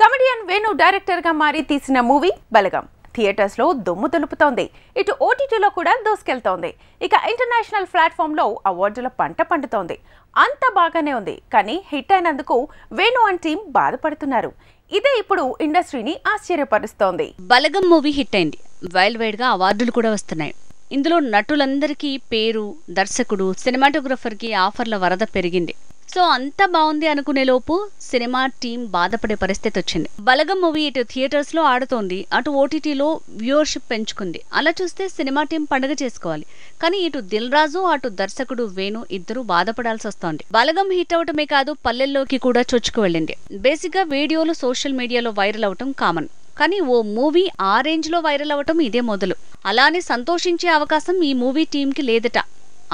Comedian Venu director గా మారి తీసిన మూవీ బలగం థియేటర్స్ లో దుమ్ము దులుపుతోంది. ఇటు ఓటీటీలో కూడా దూసుకెళ్తోంది. ఇక ఇంటర్నేషనల్ ప్లాట్ఫామ్ లో అవార్డుల పంట పండుతోంది. అంత బాగానే ఉంది, కానీ హిట్ అయినందుకు వేణు అండ్ టీం బాధపడుతున్నారు. ఇదే ఇప్పుడు ఇండస్ట్రీని ఆశ్చర్యపరుస్తోంది. బలగం మూవీ హిట్ అయింది. వైల్డ్ వైడ్ గా అవార్డులు కూడా వస్తున్నాయి. ఇందులో నటులందరికీ పేరు, దర్శకుడు, సినిమాటోగ్రఫర్ కి ఆఫర్ల వరద పెరిగింది. సో అంతా బాగుంది అనుకునే లోపు సినిమా టీం బాధపడే పరిస్థితి వచ్చింది. బలగం మూవీ ఇటు థియేటర్స్ లో ఆడుతోంది, అటు ఓటీటీలో వ్యూవర్షిప్ పెంచుకుంది. అలా చూస్తే సినిమా టీం పండుగ చేసుకోవాలి. కానీ ఇటు దిల్ రాజు, అటు దర్శకుడు వేణు ఇద్దరు బాధపడాల్సి వస్తోంది. బలగం హిట్ అవటమే కాదు, పల్లెల్లోకి కూడా చొచ్చుకు వెళ్ళింది. బేసిక్ గా వీడియోలు సోషల్ మీడియాలో వైరల్ అవటం కామన్. కానీ ఓ మూవీ ఆ రేంజ్ లో వైరల్ అవటం ఇదే మొదలు. అలానే సంతోషించే అవకాశం ఈ మూవీ టీం కి లేదట.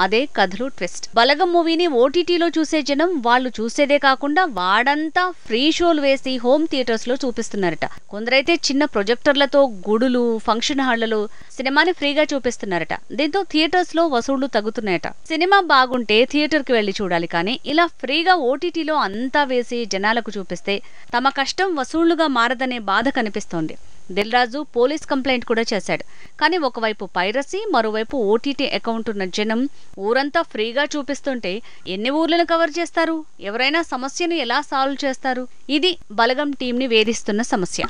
అదే కథలు ట్విస్ట్. బలగం మూవీని ఓటీటీలో చూసే జనం వాళ్ళు చూసేదే కాకుండా వాడంతా ఫ్రీ షోలు వేసి హోమ్ థియేటర్స్ లో చూపిస్తున్నారట. కొందరైతే చిన్న ప్రొజెక్టర్లతో గుడులు, ఫంక్షన్ హాళ్లలో సినిమాని ఫ్రీగా చూపిస్తున్నారట. దీంతో థియేటర్స్ లో వసూళ్లు తగ్గుతున్నాయట. సినిమా బాగుంటే థియేటర్ కి వెళ్లి చూడాలి, కానీ ఇలా ఫ్రీగా ఓటీటీలో అంతా వేసి జనాలకు చూపిస్తే తమ కష్టం వసూళ్లుగా మారదనే బాధ కనిపిస్తోంది. దిల్ రాజు పోలీస్ కంప్లైంట్ కూడా చేశాడు. కానీ ఒకవైపు పైరసీ, మరోవైపు ఓటీటీ అకౌంట్ ఉన్న జనం ఊరంతా ఫ్రీగా చూపిస్తుంటే ఎన్ని ఊర్లను కవర్ చేస్తారు? ఎవరైనా సమస్యను ఎలా సాల్వ్ చేస్తారు? ఇది బలగం టీంని వేధిస్తున్న సమస్య.